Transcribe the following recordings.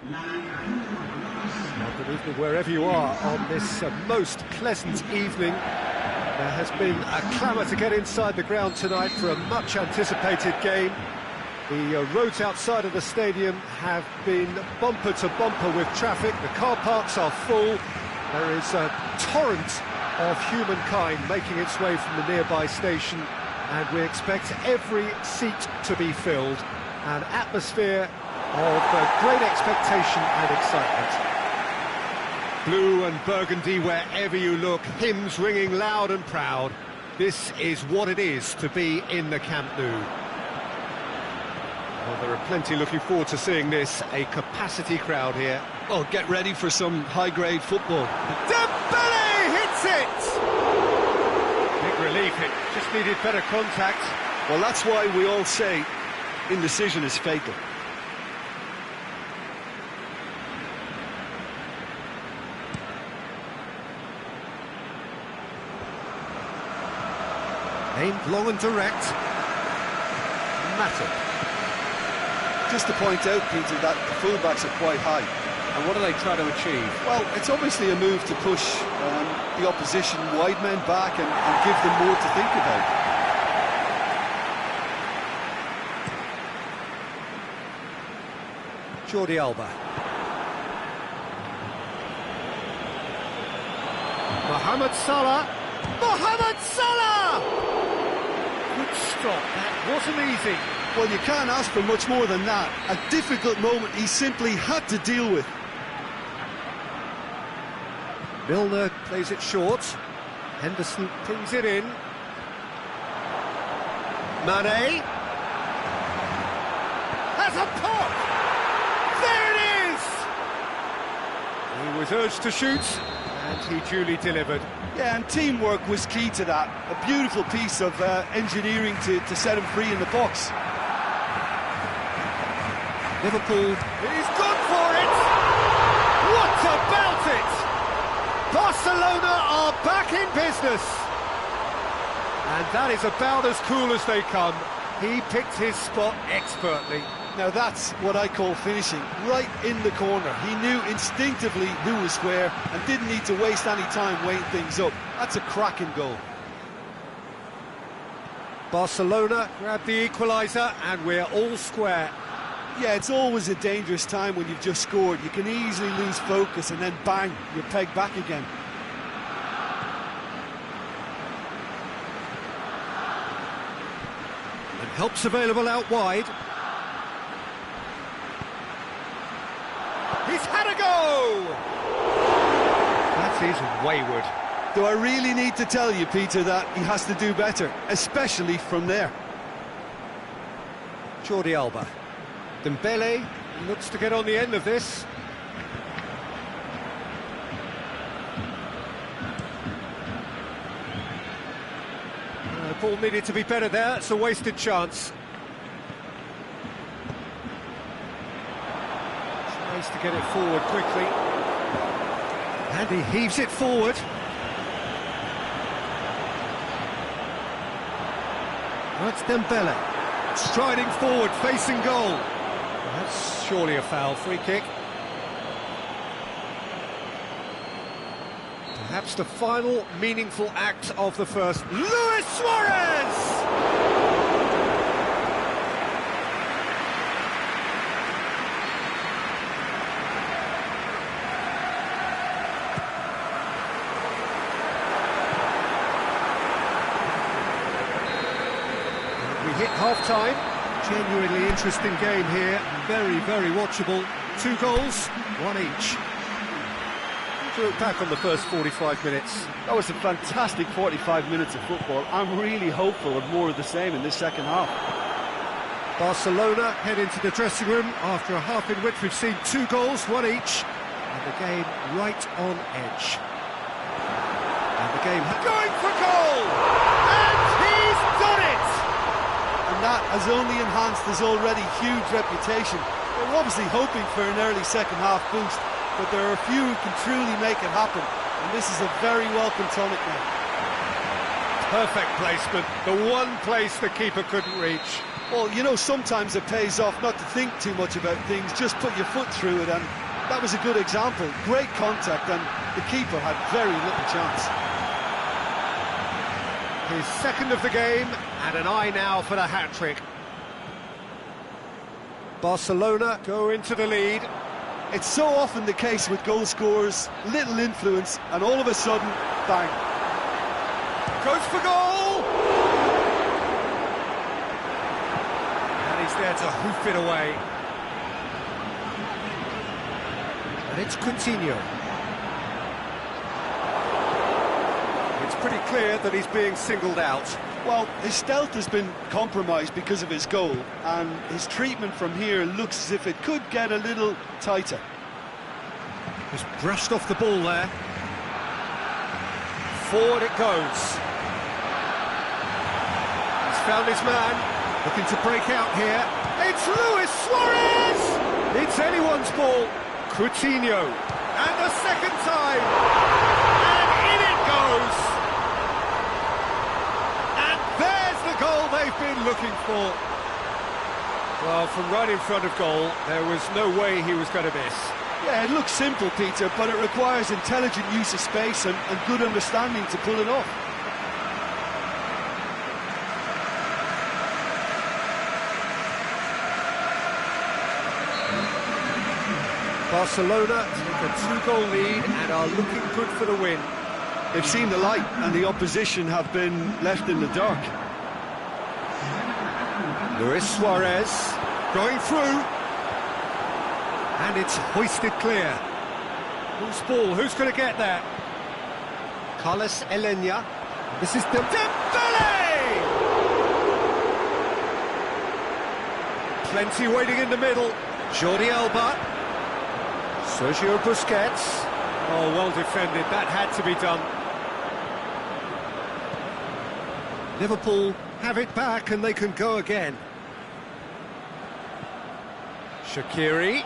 Good evening wherever you are on this most pleasant evening. There has been a clamour to get inside the ground tonight for a much anticipated game. The roads outside of the stadium have been bumper to bumper with traffic. The car parks are full. There is a torrent of humankind making its way from the nearby station, and we expect every seat to be filled. An atmosphere of great expectation and excitement. Blue and burgundy wherever you look, hymns ringing loud and proud. This is what it is to be in the Camp Nou. Well, there are plenty looking forward to seeing this, a capacity crowd here. Well, get ready for some high-grade football. Dembele hits it! Big relief, it just needed better contact. Well, that's why we all say indecision is fatal. Aimed long and direct. Matip. Just to point out, Peter, that the fullbacks are quite high. And what do they try to achieve? Well, it's obviously a move to push the opposition wide men back and give them more to think about. Jordi Alba. Mohamed Salah. Mohamed Salah! Good stop, that wasn't easy. Well, you can't ask for much more than that. A difficult moment he simply had to deal with. Milner plays it short. Henderson pings it in. Mane has a pop! There it is! He was urged to shoot, and he duly delivered. Yeah, and teamwork was key to that. A beautiful piece of engineering to set him free in the box. Liverpool, he's gone for it! What about it? Barcelona are back in business! And that is about as cool as they come. He picked his spot expertly. Now that's what I call finishing, right in the corner. He knew instinctively who was square and didn't need to waste any time weighing things up. That's a cracking goal. Barcelona grab the equaliser and we're all square. Yeah, it's always a dangerous time when you've just scored. You can easily lose focus and then bang, you're pegged back again. And help's available out wide. He's had a go! That is wayward. Do I really need to tell you, Peter, that he has to do better, especially from there? Jordi Alba. Dembele looks to get on the end of this. The ball needed to be better there, it's a wasted chance. Tries to get it forward quickly. And he heaves it forward. That's Dembele. Striding forward, facing goal. That's surely a foul, free kick. Perhaps the final meaningful act of the first. Luis Suarez! We hit half-time. Genuinely interesting game here. Very, very watchable. 2 goals, 1 each. To look back on the first 45 minutes. That was a fantastic 45 minutes of football. I'm really hopeful of more of the same in this second half. Barcelona head into the dressing room after a half in which we've seen 2 goals, 1 each. And the game right on edge. And the game going for goal! And he's done it! And that has only enhanced his already huge reputation. They're obviously hoping for an early second half boost, but there are a few who can truly make it happen, and this is a very welcome tonic now. Perfect placement, the one place the keeper couldn't reach. Well, you know, sometimes it pays off not to think too much about things, just put your foot through it, and that was a good example. Great contact, and the keeper had very little chance. His second of the game, and an eye now for the hat-trick. Barcelona go into the lead. It's so often the case with goal scorers, little influence, and all of a sudden, bang. Goes for goal! And he's there to hoof it away. And it's Coutinho. It's pretty clear that he's being singled out. Well, his stealth has been compromised because of his goal, and his treatment from here looks as if it could get a little tighter. He's brushed off the ball there. Forward it goes. He's found his man, looking to break out here. It's Luis Suarez! It's anyone's ball. Coutinho, and the second time, and in it goes! And there's the goal they've been looking for. Well, from right in front of goal, there was no way he was going to miss. Yeah, it looks simple, Peter, but it requires intelligent use of space and good understanding to pull it off. Barcelona take a 2-goal lead and are looking good for the win. They've seen the light and the opposition have been left in the dark. Luis Suarez going through. And it's hoisted clear. Whose ball? Who's going to get that? Carlos Elena. This is Dembele! Plenty waiting in the middle. Jordi Alba. Sergio Busquets. Oh, well defended. That had to be done. Liverpool have it back and they can go again. Shaqiri.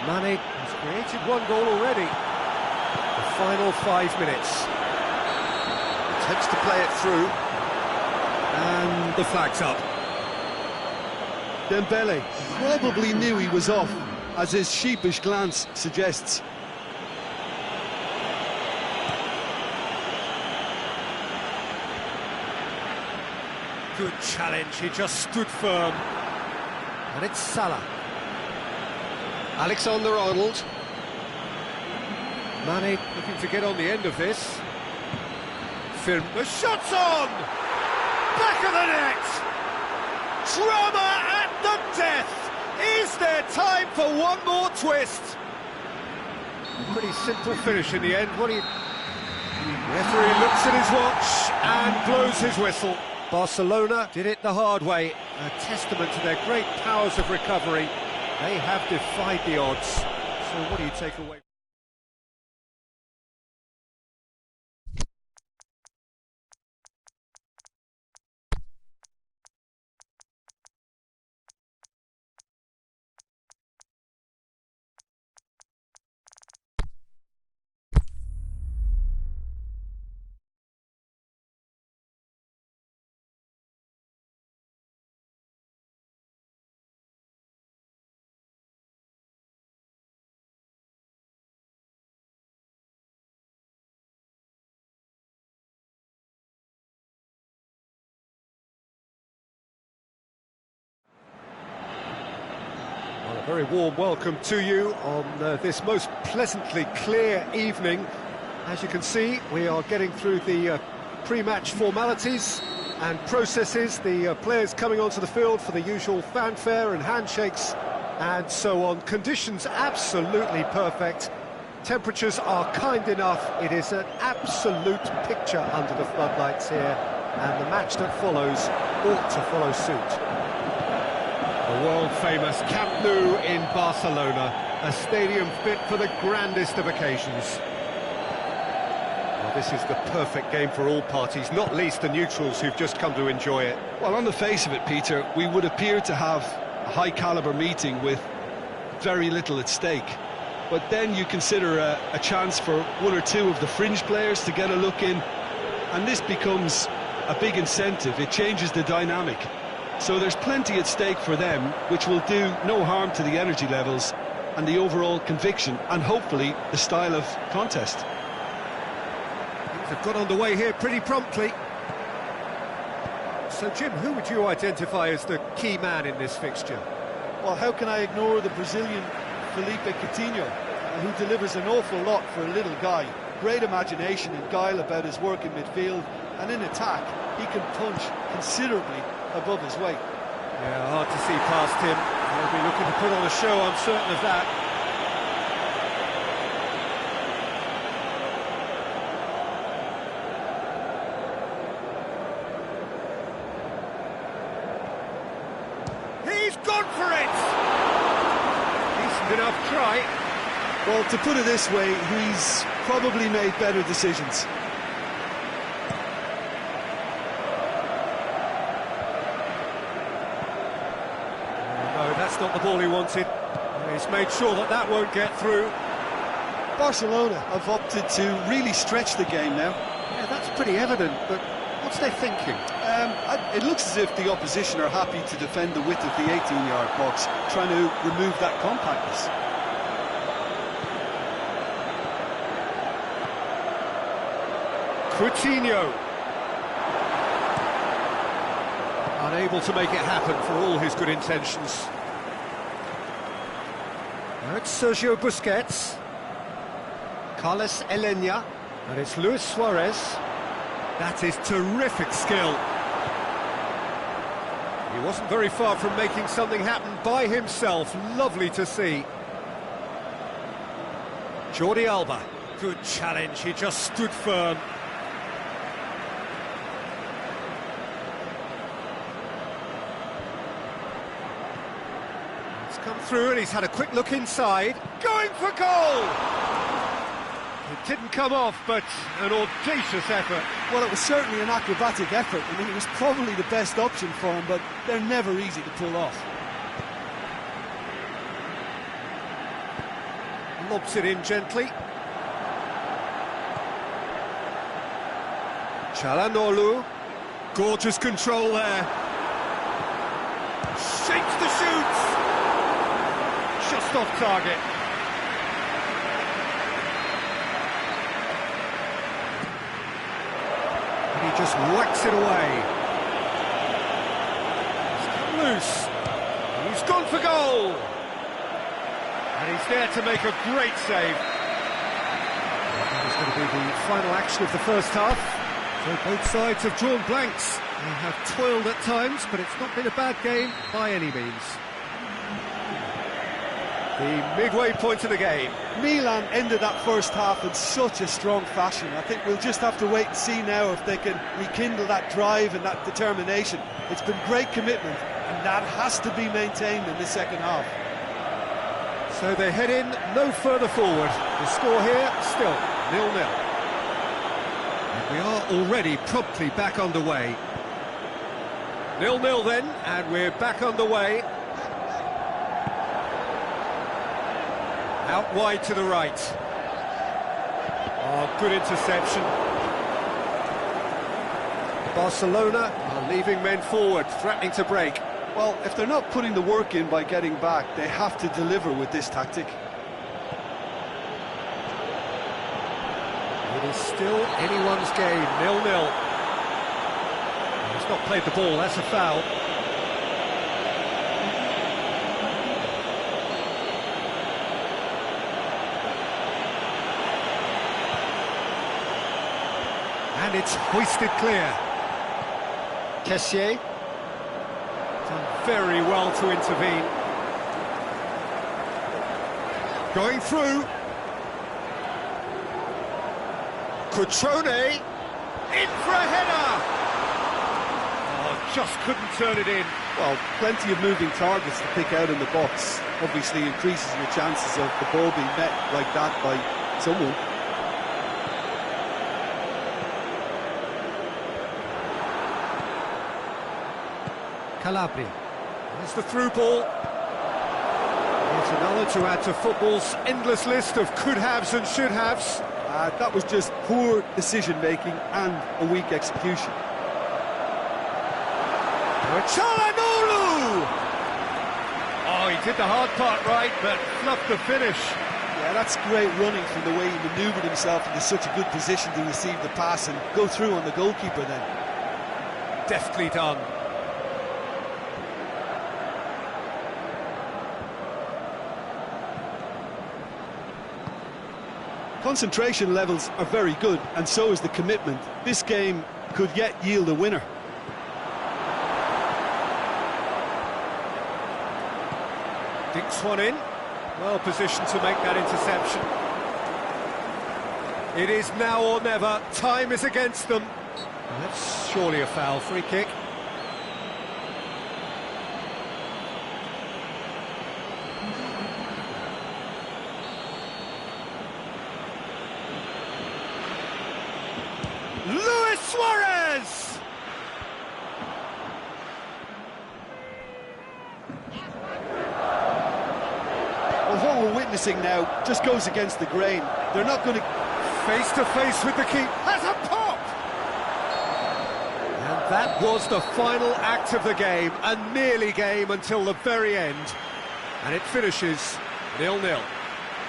Mane has created one goal already. The final 5 minutes. Attempts to play it through. And the flag's up. Dembele probably knew he was off, as his sheepish glance suggests. Good challenge, he just stood firm. And it's Salah. Alexander-Arnold. Mane looking to get on the end of this. The shot's on! Back of the net! Drama at the death! Is there time for one more twist? Pretty simple finish in the end. What do you... Referee looks at his watch and blows his whistle. Barcelona did it the hard way. A testament to their great powers of recovery. They have defied the odds. So what do you take away? Very warm welcome to you on this most pleasantly clear evening. As you can see, we are getting through the pre-match formalities and processes, the players coming onto the field for the usual fanfare and handshakes and so on. Conditions absolutely perfect. Temperatures are kind enough. It is an absolute picture under the floodlights here, and the match that follows ought to follow suit. The world-famous Camp Nou in Barcelona, a stadium fit for the grandest of occasions. Well, this is the perfect game for all parties, not least the neutrals who've just come to enjoy it. Well, on the face of it, Peter, we would appear to have a high-caliber meeting with very little at stake. But then you consider a chance for one or two of the fringe players to get a look in, and this becomes a big incentive. It changes the dynamic. So there's plenty at stake for them, which will do no harm to the energy levels and the overall conviction, and hopefully the style of contest. Things have got underway here pretty promptly. So, Jim, who would you identify as the key man in this fixture? Well, how can I ignore the Brazilian Felipe Coutinho, who delivers an awful lot for a little guy. Great imagination and guile about his work in midfield, and in attack, he can punch considerably above his weight. Yeah, hard to see past him. He'll be looking to put on a show, I'm certain of that. He's gone for it! Decent enough try. Well, to put it this way, he's probably made better decisions. No, that's not the ball he wanted. He's made sure that that won't get through. Barcelona have opted to really stretch the game now. Yeah, that's pretty evident, but what's their thinking? It looks as if the opposition are happy to defend the width of the 18-yard box, trying to remove that compactness. Coutinho. Unable to make it happen for all his good intentions. Now it's Sergio Busquets. Carlos Elena. And it's Luis Suarez. That is terrific skill. He wasn't very far from making something happen by himself. Lovely to see. Jordi Alba. Good challenge, he just stood firm. Come through and he's had a quick look inside, going for goal! It didn't come off, but an audacious effort. Well, it was certainly an acrobatic effort. I mean, it was probably the best option for him, but they're never easy to pull off. Lobs it in gently. Çalhanoğlu, gorgeous control there. Shapes the shoots! Just off target. And he just whacks it away. He's come loose. He's gone for goal. And he's there to make a great save. That is going to be the final action of the first half. So both sides have drawn blanks. They have toiled at times, but it's not been a bad game by any means. The midway point of the game. Milan ended that first half in such a strong fashion. I think we'll just have to wait and see now if they can rekindle that drive and that determination. It's been great commitment, and that has to be maintained in the second half. So they head in no further forward. The score here still 0-0. And we are already promptly back underway. 0-0 then, and we're back underway. Out wide to the right. Oh, good interception. Barcelona are leaving men forward, threatening to break. Well, if they're not putting the work in by getting back, they have to deliver with this tactic. It is still anyone's game, 0-0. He's not played the ball, that's a foul. And it's hoisted clear. Kessié done very well to intervene. Going through. Cutrone in for a header. Oh, just couldn't turn it in. Well, plenty of moving targets to pick out in the box. Obviously increases your chances of the ball being met like that by someone. Calabria. There's the through ball. Here's another to add to football's endless list of could-haves and should-haves. That was just poor decision-making and a weak execution. For Çalhanoğlu! Oh, he did the hard part right, but fluffed the finish. Yeah, that's great running from the way he manoeuvred himself into such a good position to receive the pass and go through on the goalkeeper then. Deftly done. Concentration levels are very good, and so is the commitment. This game could yet yield a winner. Dinks one in. Well positioned to make that interception. It is now or never. Time is against them. That's surely a foul. Free kick. Luis Suarez! Well, what we're witnessing now just goes against the grain. They're not going to... Face to face with the keeper. Has a pop! And that was the final act of the game. A nearly game until the very end. And it finishes 0-0.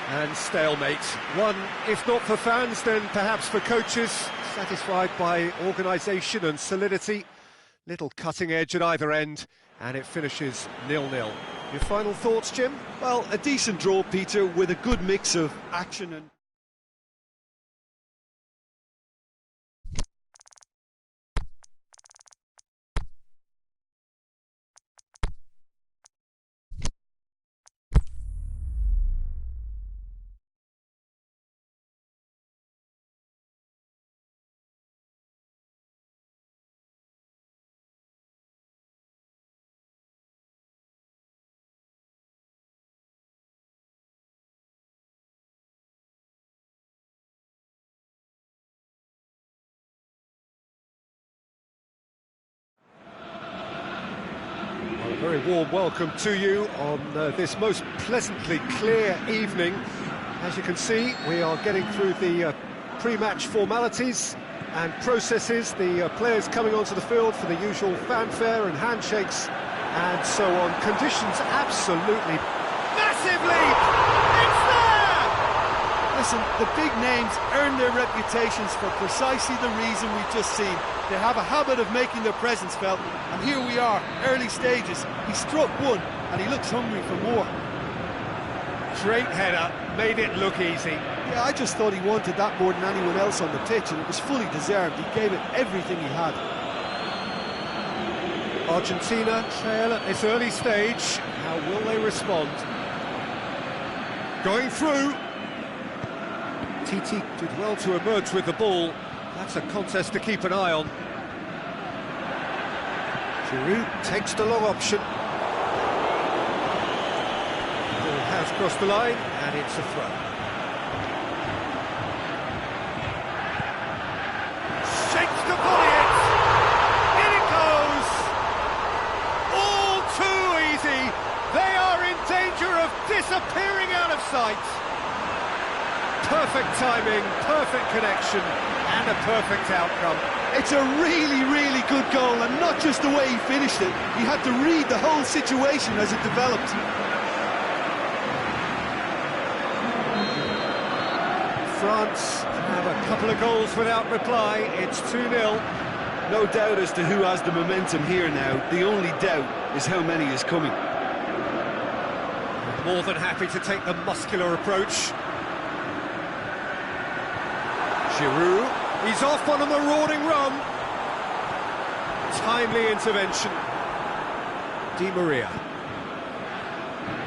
And stalemate. One, if not for fans, then perhaps for coaches, satisfied by organisation and solidity. Little cutting edge at either end, and it finishes 0-0. Your final thoughts, Jim? Well, a decent draw, Peter, with a good mix of action and... A very warm welcome to you on this most pleasantly clear evening. As you can see, we are getting through the pre-match formalities and processes, the players coming onto the field for the usual fanfare and handshakes and so on. Conditions absolutely massive leap! It's there! Listen, the big names earn their reputations for precisely the reason we've just seen. They have a habit of making their presence felt, and here we are, early stages. He struck one, and he looks hungry for more. Great header, made it look easy. Yeah, I just thought he wanted that more than anyone else on the pitch, and it was fully deserved. He gave it everything he had. Argentina trail at this early stage. How will they respond? Going through. Titi did well to emerge with the ball. That's a contest to keep an eye on. Giroud takes the long option. Ball has crossed the line, and it's a throw. Shakes to volley it! In it goes! All too easy! They are in danger of disappearing out of sight! Perfect timing, perfect connection, and a perfect outcome. It's a really, really good goal, and not just the way he finished it. He had to read the whole situation as it developed. France have a couple of goals without reply. It's 2-0. No doubt as to who has the momentum here now. The only doubt is how many is coming. More than happy to take the muscular approach. Giroud, he's off on a marauding run. Timely intervention. Di Maria.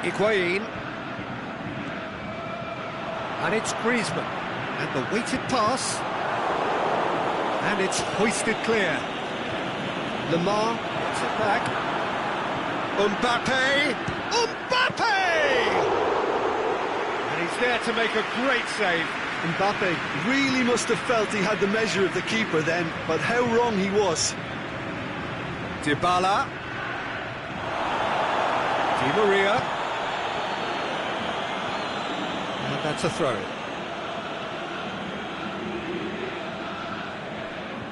Higuain. And it's Griezmann. And the weighted pass. And it's hoisted clear. Lemar gets it back. Mbappe! Mbappe! And he's there to make a great save. Mbappe really must have felt he had the measure of the keeper then, but how wrong he was. Dybala. Di Maria. And that's a throw.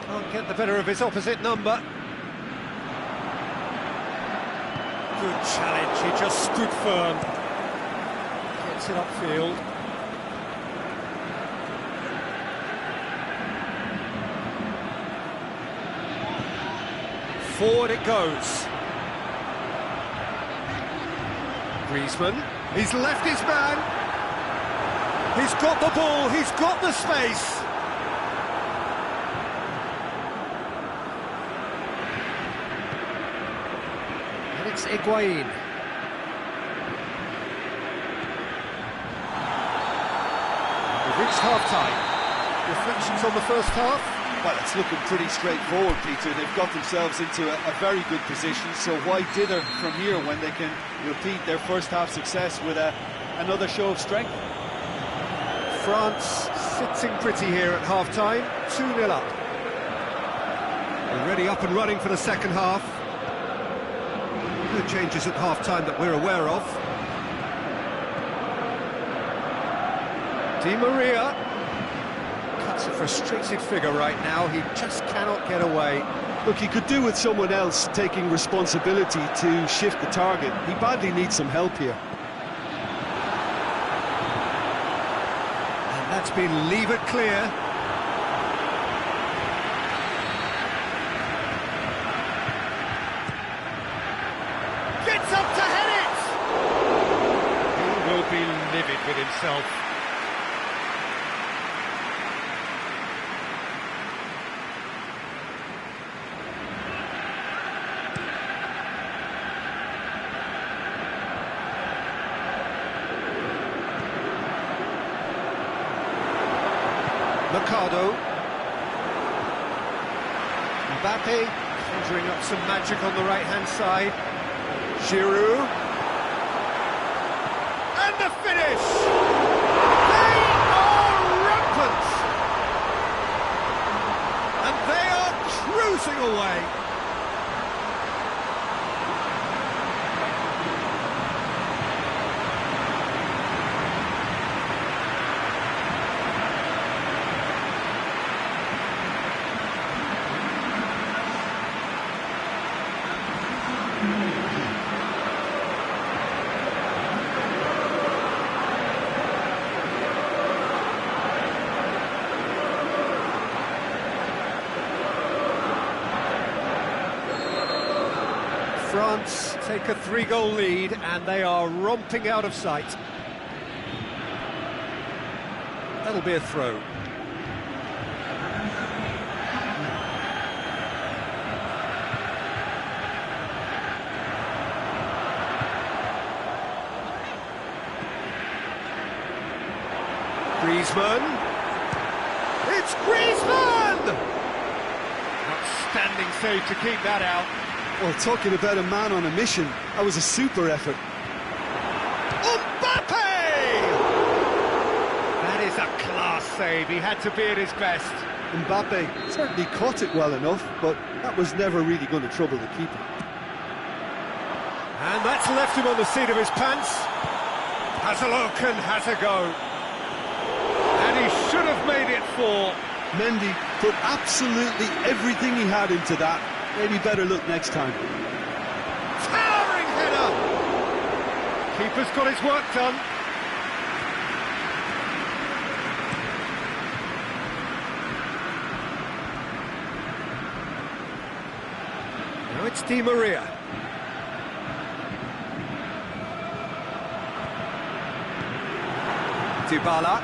Can't get the better of his opposite number. Good challenge, he just stood firm. Gets it upfield. Forward it goes. Griezmann, he's left his man. He's got the ball, he's got the space. And it's Higuain. We've reached half-time. Reflections on the first half? Well, it's looking pretty straightforward, Peter. They've got themselves into a very good position, so why dither from here when they can repeat their first half success with another show of strength? France sitting pretty here at half-time, 2-0 up. Already up and running for the second half. No changes at half-time that we're aware of. Di Maria cuts a frustrated figure right now, he just cannot get away. Look, he could do with someone else taking responsibility to shift the target. He badly needs some help here. And that's been levered clear. Gets up to head it! He will be livid with himself. Mercado. Mbappe conjuring up some magic on the right-hand side. Giroud. And the finish! They are rampant! And they are cruising away. France take a 3-goal lead and they are romping out of sight. That'll be a throw. Griezmann. It's Griezmann! Outstanding save to keep that out. Well, talking about a man on a mission, that was a super effort. Mbappe! That is a class save, he had to be at his best. Mbappe certainly caught it well enough, but that was never really going to trouble the keeper. And that's left him on the seat of his pants. Has a look and has a go. And he should have made it 4. Mendy put absolutely everything he had into that. Maybe better look next time. Towering header! Keeper's got his work done. Now it's Di Maria. Dybala.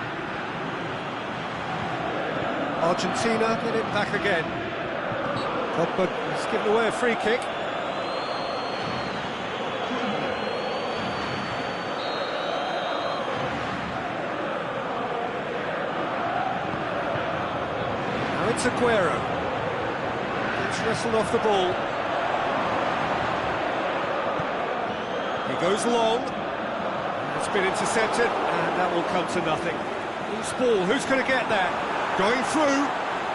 Argentina get it back again. Pogba has given away a free kick. Now it's Aguero. Gets wrestled off the ball. He goes long. It's been intercepted, and that will come to nothing. Loose ball, who's going to get that? Going through.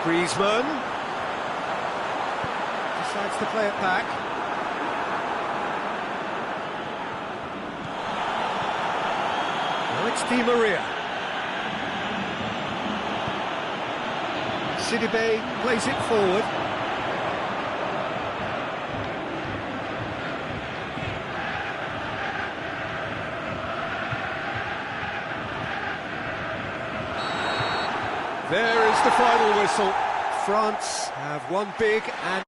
Griezmann. Decides to play it back. Now it's Di Maria. Sidibe plays it forward. There is the final whistle. France have won big and